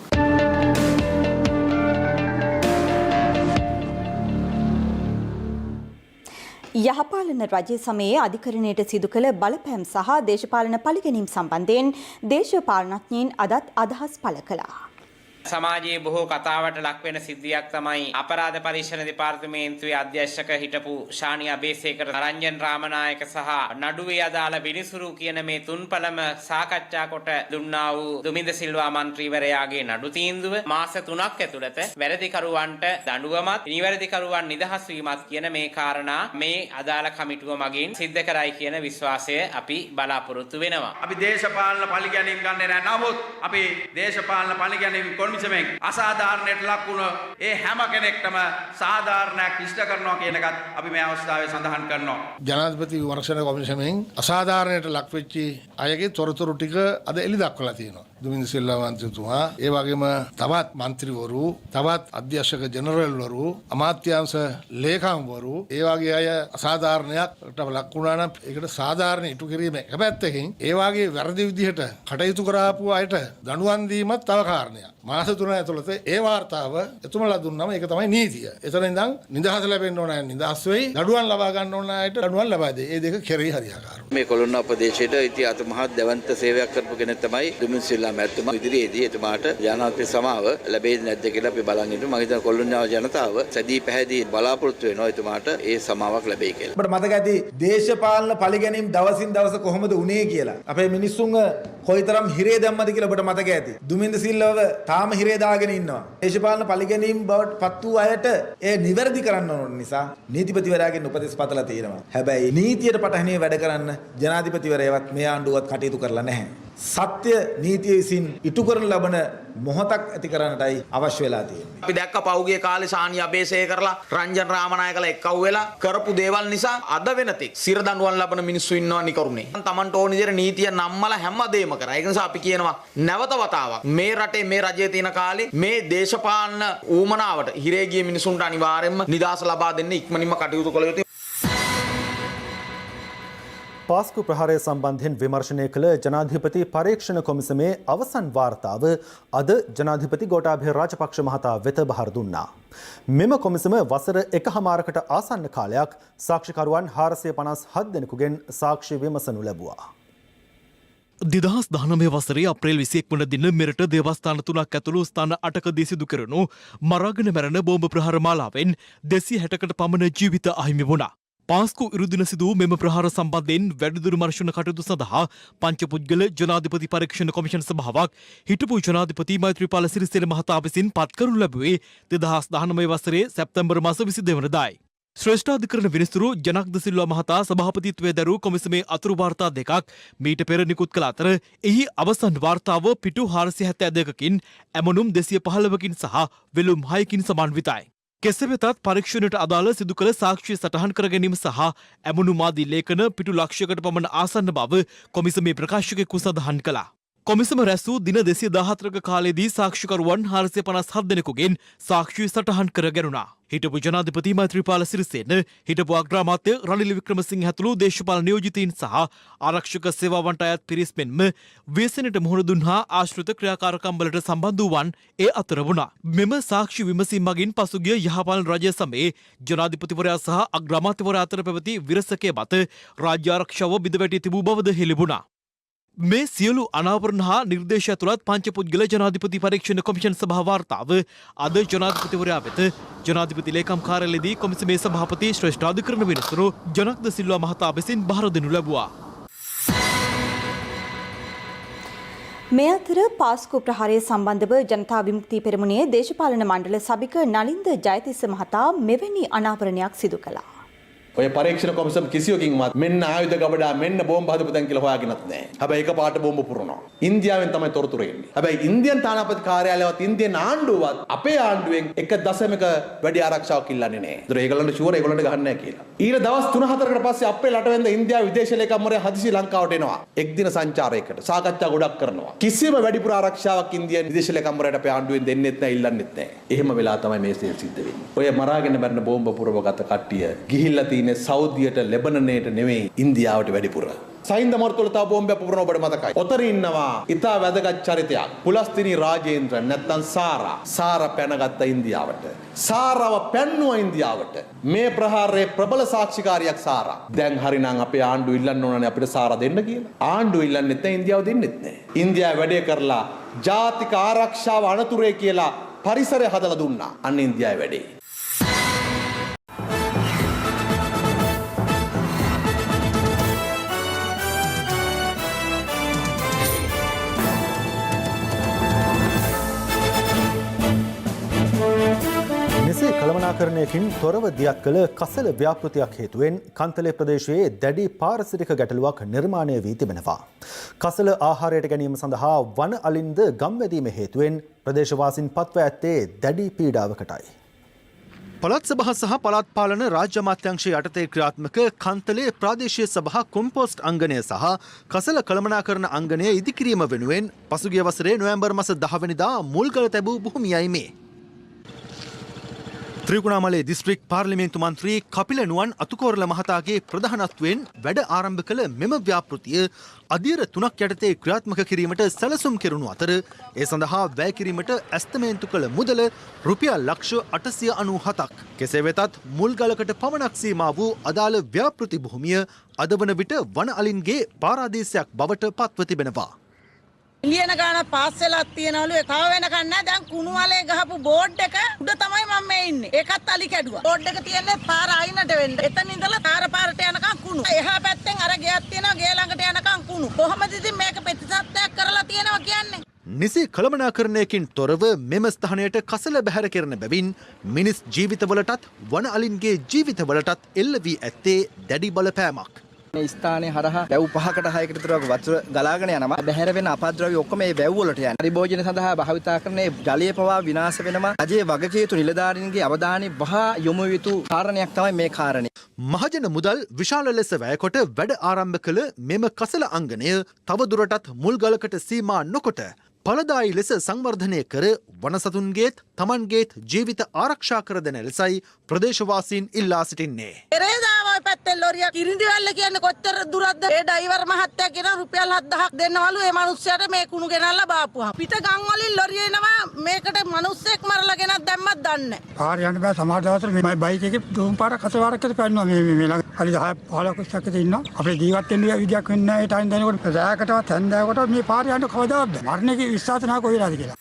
යහපාලන රජය සමයේ අධිකරණයට සිදු කළ බලපෑම් සහ දේශපාලන පළිගැනීම් සම්බන්ධයෙන් දේශපාලනඥයින් අදත් අදහස් පළ කළා. සමාජයේ බොහෝ කතාවට ලක්වෙන සිද්ධියක් තමයි අපරාධ පරීක්ෂණ දෙපාර්තමේන්තුවේ අධ්‍යක්ෂක හිටපු ශානි අබේසේකර, රංජන් රාමනායක සහ නඩුවේ අදාළ විනිසුරු කියන මේ තුන්පළම සාකච්ඡා කොට දුන්නා වූ දුමින්ද සිල්වා මන්ත්‍රීවරයාගේ නඩු තීන්දුව මාස 3ක් ඇතුළත වැරදිකරුවන්ට දඬුවමත් නිවැරදිකරුවන් නිදහස් වීමත් කියන මේ කාරණා මේ අදාළ කමිටුව මගින් සිද්ධ කරයි කියන විශ්වාසය අපි බලාපොරොත්තු වෙනවා. අපි දේශපාලන පරිගැනීම් ගන්නේ නැහැ. නමුත් අපි දේශපාලන පරිගැනීම් කොමිසමෙන් අසාධාරණයට ලක් වුණ ඒ හැම කෙනෙක්ටම සාධාරණයක් ඉෂ්ට කරනවා කියන එකත් අපි මේ අවස්ථාවේ සඳහන් කරනවා. ජනාධිපති විමර්ශන කොමිසමෙන් අසාධාරණයට ලක් වෙච්ච අයගේ තොරතුරු ටික අද එළි දක්වලා තියෙනවා. දුමින්ද සිල්වා මන්ත්‍රීතුමා, ඒ වගේම තවත් മന്ത്രിවරු, තවත් අධ්‍යක්ෂක ජනරල්වරු, අමාත්‍යාංශ ලේකම්වරු, ඒ වගේ අය අසාධාරණයකට ලක් වුණා නම් ඒකට සාධාරණ ඉටු කිරීම එක පැත්තකින්, ඒ වගේ වැරදි විදිහට කටයුතු කරාපු අයට දඬුවම් දීමත් තව කාරණයක්. මාස 3 ඇතුළත ඒ වාර්තාව එතුමලා දුන්නම ඒක තමයි නීතිය. එතන ඉඳන් නිදහස ලැබෙන්න ඕන අය නිදහස් වෙයි, දඬුවම් ලබා ගන්න ඕන අයට දඬුවම් ලබා දෙයි. ඒ දෙක කෙරෙහි හරියාකාරව. මේ කොළොන්න ප්‍රදේශයේ ඉතිහාස මහත් දැවන්ත සේවයක් කරපු කෙනෙක් තමයි දුමින්ද සිල්වා මහින්දාරාම මැතිතුමා ඉදිරියේදී එතුමාට ජනාධිපති සමාව ලැබෙන්නේ නැද්ද කියලා අපි බලන් ඉන්නවා. මම හිතනවා කොළොන්නාව ජනතාව සැදී පැහැදී බලාපොරොත්තු වෙනවා එතුමාට ඒ සමාවක් ලැබෙයි කියලා. අපිට මතක ඇති දේශපාලන පරිගැනීම් දවසින් දවස කොහොමද උනේ කියලා. අපේ මිනිස්සුන්ව කොයිතරම් හිරේ දැම්මද කියලා ඔබට මතක ඇති. දුමින්ද සිල්වව තාම හිරේ දාගෙන ඉන්නවා. දේශපාලන පරිගැනීම් බවට පත් වූ අයට ඒ නිවැරදි කරන්න ඕන නිසා නීතිපතිවරයාගෙන් උපදෙස් පතලා තියෙනවා. හැබැයි නීතියට පටහැනිව වැඩ කරන්න ජනාධිපතිවරයාවත් මේ ආණ්ඩුවත් කටයුතු කරලා නැහැ. සත්‍ය නීතිය විසින් ඉටු කරන ලබන මොහොතක් ඇති කරන්නටයි අවශ්‍ය වෙලා තියෙන්නේ. අපි දැක්ක පෞගිය කාලේ සානි අබේසේකරලා රංජන් රාමනායකලා එක්කව වෙලා කරපු දේවල් නිසා අද වෙනතෙක් සිර දඬුවම් ලබන මිනිස්සු ඉන්නවා නිකරුණේ. තමන්ට ඕන විදිහට නීතිය නම්මලා හැමදේම කරා. ඒක නිසා අපි කියනවා නැවත වතාවක් මේ රටේ මේ රජයේ තියෙන කාලේ මේ දේශපාලන ඌමනාවට හිරේ ගිය මිනිසුන්ට අනිවාර්යයෙන්ම නිදහස ලබා දෙන්න ඉක්මනින්ම කටයුතු කළ යුතුයි. පාස්කු ප්‍රහාරය සම්බන්ධයෙන් විමර්ශනය කළ ජනාධිපති පරීක්ෂණ කොමිසමේ අවසන් වාර්තාව අද ජනාධිපති ගෝඨාභය රාජපක්ෂ මහතා වෙත බහර දුන්නා. මෙම කොමිසම වසර 1.5කට ආසන්න කාලයක් සාක්ෂිකරුවන් 457 දෙනෙකුගෙන් සාක්ෂි විමසනු ලැබුවා. 2019 වසරේ අප්‍රේල් 21 වන දින මෙරට දේවස්ථාන 3ක් ඇතුළු ස්ථාන 8කදී සිදු කරනු මරාගෙන මැරෙන බෝම්බ ප්‍රහාර මාලාවෙන් 260කට පමණ ජීවිත අහිමි වුණා. පාස්කු ඉරුදින සිදු මෙම ප්‍රහාර සම්බන්ධයෙන් වැඩිදුර විමර්ශන කටයුතු සඳහා පංචපුද්ගල ජනාධිපති පරීක්ෂණ කොමිෂන් සභාවක් හිටපු ජනාධිපති මෛත්‍රීපාල සිරිසේන මහතා විසින් පත් කරනු ලැබුවේ 2019 වසරේ සැප්තැම්බර් මාස 22 වෙනිදායි. ශ්‍රේෂ්ඨාධිකරණ විනිසුරු ජනක් ද සිල්වා මහතා සභාපතිත්වයේ දරූ කොමිසමේ අතුරු වාර්තා දෙකක් මීට පෙර නිකුත් කළ අතර එහි අවසන් වාර්තාව පිටු 472කින් ඇමනුම් 215කින් සහ වෙළුම් 6කින් සමන්විතයි. කෙසේ වෙතත් පරීක්ෂණයට අදාළ සිදු කළ සාක්ෂි සටහන් කර ගැනීම සහ ඇමුණුමාදී ලේඛන පිටු ලක්ෂයකට පමණ ආසන්න බව කොමිසමේ ප්‍රකාශකයෙකු සඳහන් කළා. කොමිසම රැස් වූ දින 214ක කාලයේදී සාක්ෂිකරුවන් 457 දෙනෙකුගෙන් සාක්ෂි සටහන් කර ගැනුණා. හිටපු ජනාධිපති මෛත්‍රීපාල සිරිසේන, හිටපු අග්‍රාමාත්‍ය රනිල් වික්‍රමසිංහ ඇතුළු දේශපාලන නියෝජිතයින් සහ ආරක්ෂක සේවාවන්ට අයත් පිරිස් මෙන්ම ව්‍යසනයට මුහුණ දුන් හා ආශ්‍රිත ක්‍රියාකාරකම් වලට සම්බන්ධ වූවන් ඒ අතර වුණා. මෙම සාක්ෂි විමසීම් මගින් පසුගිය යහපාලන රජය සමයේ ජනාධිපතිවරයා සහ අග්‍රාමාත්‍යවරයා අතර පැවති විරසකයේ මත රාජ්‍ය ආරක්ෂාව බිඳවැටී තිබූ බවද හෙළිවුණා. මේ සියලු අනාවරණ හා නිර්දේශ ඇතුළත් පංචපුද්ගල ජනාධිපති පරීක්ෂණ කොමිෂන් සභා වාර්තාව අද ජනාධිපතිවරයා වෙත ජනාධිපති ලේකම් කාර්යාලයේදී කොමිසමේ සභාපති ශ්‍රේෂ්ඨාධිකරණ විනිසුරු ජනක් ද සිල්වා මහතා විසින් බහර දෙනු ලැබුවා. මේ අතර පාස්කු ප්‍රහාරය සම්බන්ධව ජනතා විමුක්ති පෙරමුණේ දේශපාලන මණ්ඩල සභික නලින්ද ජයතිස්ස මහතා මෙවැනි අනාවරණයක් සිදු කළා. ඔය පරීක්ෂණ කොමිසම කිසියකින්වත් මෙන්න ආයුධ ගබඩා මෙන්න බෝම්බ හදපු තැන් කියලා හොයාගෙනත් නැහැ. හැබැයි එකපාරට බෝම්බ පුරනවා. ඉන්දියාවෙන් තමයි තොරතුරු එන්නේ. හැබැයි ඉන්දියන් තානාපති කාර්යාලයවත් ඉන්දියන් ආණ්ඩුවවත් අපේ ආණ්ඩුවෙන් 1.1ක වැඩි ආරක්ෂාවක් ඉල්ලන්නේ නැහැ. ඒතර ඒගොල්ලන්ට ෂුවර් ඒගොල්ලන්ට ගහන්නේ නැහැ කියලා. ඊට දවස් 3-4කට පස්සේ අපේ රටවෙන්ද ඉන්දියාව විදේශ ලේකම්වරයා හදිසි ලංකාවට එනවා. එක් දින සංචාරයකට සාකච්ඡා ගොඩක් කරනවා. කිසිම වැඩිපුර ආරක්ෂාවක් ඉන්දියන් විදේශ ලේකම්වරයාට අපේ ආණ්ඩුවෙන් දෙන්නෙත් නැහැ ඉල්ලන්නෙත් නැහැ. එහෙම වෙලා තමයි මේ සිද්ධ වෙන්නේ. ඔය මරාගෙන මැරෙන බෝම්බ පුරවගත කට්ටිය ගිහිල්ලා තියෙන්නේ සෞදියට ලෙබනනයට නෙවෙයි ඉන්දියාවට වැඩිපුර. සයින්ද මර්තුල තව බෝම්බයක් පුරවන ඔබට මතකයි. ඔතන ඉන්නවා ඉතා වැදගත් චරිතයක්. පුලස්තිනි රාජේන්ද්‍ර නැත්තම් සාරා. සාරා පැනගත්ත ඉන්දියාවට. සාරාව පැන්නුවා ඉන්දියාවට. මේ ප්‍රහාරයේ ප්‍රබල සාක්ෂිකාරියක් සාරා. දැන් හරිනම් අපේ ආණ්ඩුව ඉල්ලන්න ඕනනේ අපිට සාරා දෙන්න කියලා. ආණ්ඩුව ඉල්ලන්නෙත් නැහැ ඉන්දියාව දෙන්නෙත් නැහැ. ඉන්දියාව වැඩේ කරලා ජාතික ආරක්ෂාව අනතුරේ කියලා පරිසරය හදලා දුන්නා. අන්න ඉන්දියාවේ වැඩේ. මෙසේ කළමනාකරණයකින් තොරව දියත් කළ කසල ව්‍යාපෘතියක් හේතුවෙන් කන්තලේ ප්‍රදේශයේ දැඩි පාරිසරික ගැටලුවක් නිර්මාණය වී තිබෙනවා. කසල ආහාරයට ගැනීම සඳහා වන අලින්ද ගම්වැදීම හේතුවෙන් ප්‍රදේශවාසීන් පත්ව ඇත්තේ දැඩි පීඩාවකටයි. පළාත් සභා සහ පළාත් පාලන රාජ්‍ය අමාත්‍යාංශය යටතේ ක්‍රියාත්මක කන්තලේ ප්‍රාදේශීය සභා කොම්පෝස්ට් අංගණය සහ කසල කළමනාකරණ අංගණය ඉදිකිරීම වෙනුවෙන් පසුගිය වසරේ නොවැම්බර් මාස 10 වෙනිදා මුල්ගල තැබූ භූමියයි මේ. ත්‍රිකුණාමලේ දිස්ත්‍රික් පාර්ලිමේන්තු මන්ත්‍රී කපිල නුවන් අතුකෝරළ මහතාගේ ප්‍රධානත්වයෙන් වැඩ ආරම්භ කළ මෙම ව්‍යාපෘතිය අධීර 3ක් යටතේ ක්‍රියාත්මක කිරීමට සැලසුම් කෙරුණු අතර ඒ සඳහා වැය කිරීමට ඇස්තමේන්තු කළ මුදල රුපියල් ලක්ෂ 897ක්. කෙසේ වෙතත් මුල්ගලකට පමණක් සීමා වූ අදාළ ව්‍යාපෘති භූමිය අද වන විට වන අලින්ගේ පාරාදීසයක් බවට පත්ව තිබෙනවා. ලියන ගාන පාස් වෙලා තියෙනවලු ඒ තව වෙනකන් නැහැ. දැන් කුණු වලේ ගහපු බෝඩ් එක උඩ තමයි මම මේ ඉන්නේ. ඒකත් අලි කැඩුවා. බෝඩ් එක තියන්නේ පාර අයිනට වෙන්න. එතන ඉඳලා පාරට යනකම් කුණු. එහා පැත්තෙන් අර ගෙයක් තියෙනවා. ගේ ළඟට යනකම් කුණු. කොහොමද ඉතින් මේක ප්‍රතිසත්ත්වයක් කරලා තියෙනවා කියන්නේ? නිසි කළමනාකරණයකින් තොරව මෙම ස්ථානයට කසල බැහැර කරන බැවින් මිනිස් ජීවිතවලටත් වන අලින්ගේ ජීවිතවලටත් එල්ල වී ඇත්තේ දැඩි බලපෑමක්. මේ ස්ථානයේ හරහා වැව් 5කට 6කට විතර වතුර ගලාගෙන යනවා. බැහැර වෙන අපද්‍රව්‍ය ඔක්කොම මේ වැව් වලට යනවා. පරිභෝජන සඳහා භාවිතා කරන ජලය පවා විනාශ වෙනවා. රජයේ වගකීම් නිලධාරීන්ගේ අවධානය වහා යොමු යුතු කාරණයක් තමයි මේ කාරණේ. මහජන මුදල් විශාල ලෙස වැයකොට වැඩ ආරම්භ කළ මෙම කසල අංගනය තවදුරටත් මුල් ගලකට සීමා නොකොට ඵලදායී ලෙස සංවර්ධනය කර වනසතුන්ගේත් තමන්ගේත් ජීවිත ආරක්ෂා කර දෙන ලෙසයි ප්‍රදේශවාසීන් ඉල්ලා සිටින්නේ. එරේදාව ඔය පැත්තේ ලොරිය කිරිඳිවැල්ල කියන්නේ කොච්චර දුරක්ද? ඒ ඩ්‍රයිවර් මහත්තයා කියන රුපියල් 7000ක් දෙන්නවලු ඒ මිනිස්සයාට මේ කුණු ගෙනල්ලා බාපුවා. පිට ගම් වලින් ලොරිය එනවා මේකට මිනිස්සෙක් මරලා ගෙනත් දැම්මත් දන්නේ නැහැ. පාර යන්න බෑ සමහර දවස්වල මේ බයික් එකේ දුම් පාරක් හතරක් විතර පැන්නවා මේ ළඟ. හරි 10 15ක් විතර ඉන්නවා. අපේ ජීවත් වෙන්න විදියක් වෙන්නේ නැහැ ඒ ටයිම් දෙනකොට. රැයකටවත් හැන්දෑවකටවත් මේ පාර යන්න කවදාවත් බෑ. මරණේ විශ්වාස නැහැ කොහෙලාද කියලා.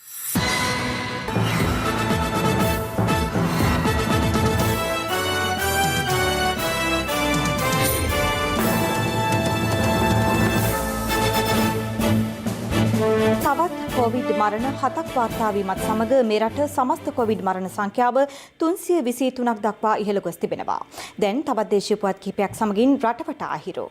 තවත් කොවිඩ් මරණ 7ක් වාර්තා වීමත් සමග මේ රට සමස්ත කොවිඩ් මරණ සංඛ්‍යාව 323ක් දක්වා ඉහළ ගොස් තිබෙනවා. දැන් තවත් දේශීය පුවත් කිහිපයක් සමගින් රටවටා හිරෝ.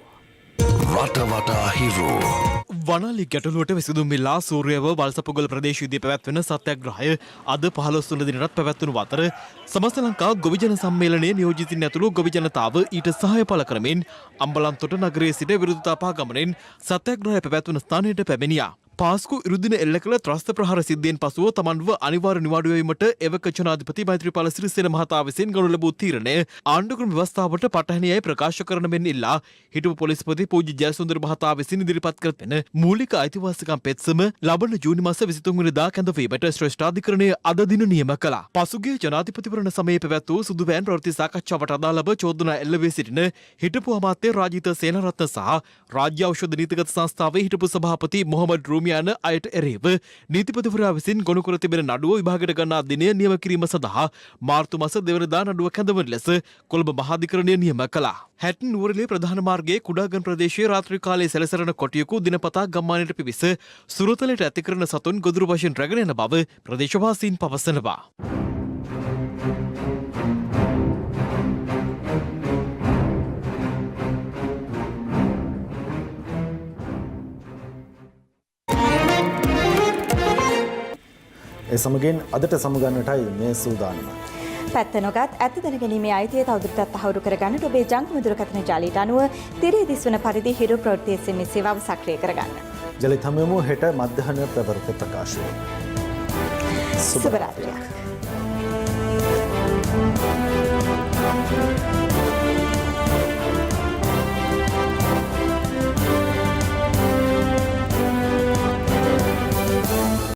රටවටා හිරෝ. වනාලි ගැටලුවට විසඳුම් ඉල්ලා සූර්යව වල්සපොගොල ප්‍රදේශයේදී පැවැත්වෙන සත්‍යාග්‍රහය අද 15 වන දිනටත් පැවැත්වුණු අතර සමස්ත ලංකා ගොවිජන සම්මේලනයේ නියෝජිතින් ඇතුළු ගොවි ජනතාව ඊට සහාය පළ කරමින් අම්බලන්තොට නගරයේ සිට විරුද්ධතා පාගමනෙන් සත්‍යාග්‍රහය පැවැත්වුණු ස්ථානයට පැමිණියා. පාස්කු ඉරුදින එල්ල කළ ත්‍රස්ත ප්‍රහාර සිද්ධියෙන් පසුව තමන්ව අනිවාර්ය නිවාඩු වීමට එවක ජනාධිපති මෛත්‍රීපාල සිරිසේන මහතා විසින් ගනු ලැබූ තීරණය ආණ්ඩුක්‍රම ව්‍යවස්ථාවට පටහැනියයි ප්‍රකාශ කරන මෙන් ඉල්ලා හිටපු පොලිස්පති පූජ්‍ය ජයසුන්දර මහතා විසින් ඉදිරිපත් කර තිබෙන මූලික අයිතිවාසිකම් පෙත්සම ලබන ජූනි මාස 23 වෙනිදා කැඳවීමට ශ්‍රේෂ්ඨාධිකරණය අද දින නියම කළා. පසුගිය ජනාධිපතිවරණ සමයේ පැවැත් වූ සුදු වෑන් ප්‍රවෘත්ති සාකච්ඡාවට අදාළව චෝදනා එල්ල වී සිටින හිටපු අමාත්‍ය රාජිත සේනරත්න සහ රාජ්‍ය ඖෂධ නීතිගත සංස්ථාවේ හිටපු සභාපති මොහමඩ් රූමියාන අයට එරෙහිව නීතිපතිවරයා විසින් ගොනු කර තිබෙන නඩුව විභාගයට ගන්නා දිනය නියම කිරීම සඳහා මාර්තු මාස 2 වෙනිදා නඩුව කැඳවන ලෙස කොළඹ මහාධිකරණය නියම කළා. හැටන් නුවරඑළිය ප්‍රධාන මාර්ගයේ කුඩාගම් ප්‍රදේශයේ රාත්‍රී කාලයේ සැලසරන කොටියකු දිනපතා ගම්මානයට පිවිස සුරතලයට ඇති කරන සතුන් ගොදුරු වශයෙන් රැගෙන යන බව ප්‍රදේශවාසීන් පවසනවා. ඒ සමගින් අදට සමුගන්නටයි මේ සූදානම. පැත්ත නොගත් ඇත්ත දැනගැනීමේ අයිතිය තවදුරටත් තහවුරු කරගන්නට ඔබේ ජංගම දුරකථන ජාලයට අනුව තිරේ දිස්වන පරිදි හිරු ප්‍රවෘත්ති SMS සේවාව සක්‍රිය කරගන්න. ජලිත හමුවෙමු හෙට මධ්‍යහන ප්‍රවෘත්ති ප්‍රකාශය. සුබ රාත්‍රියක්.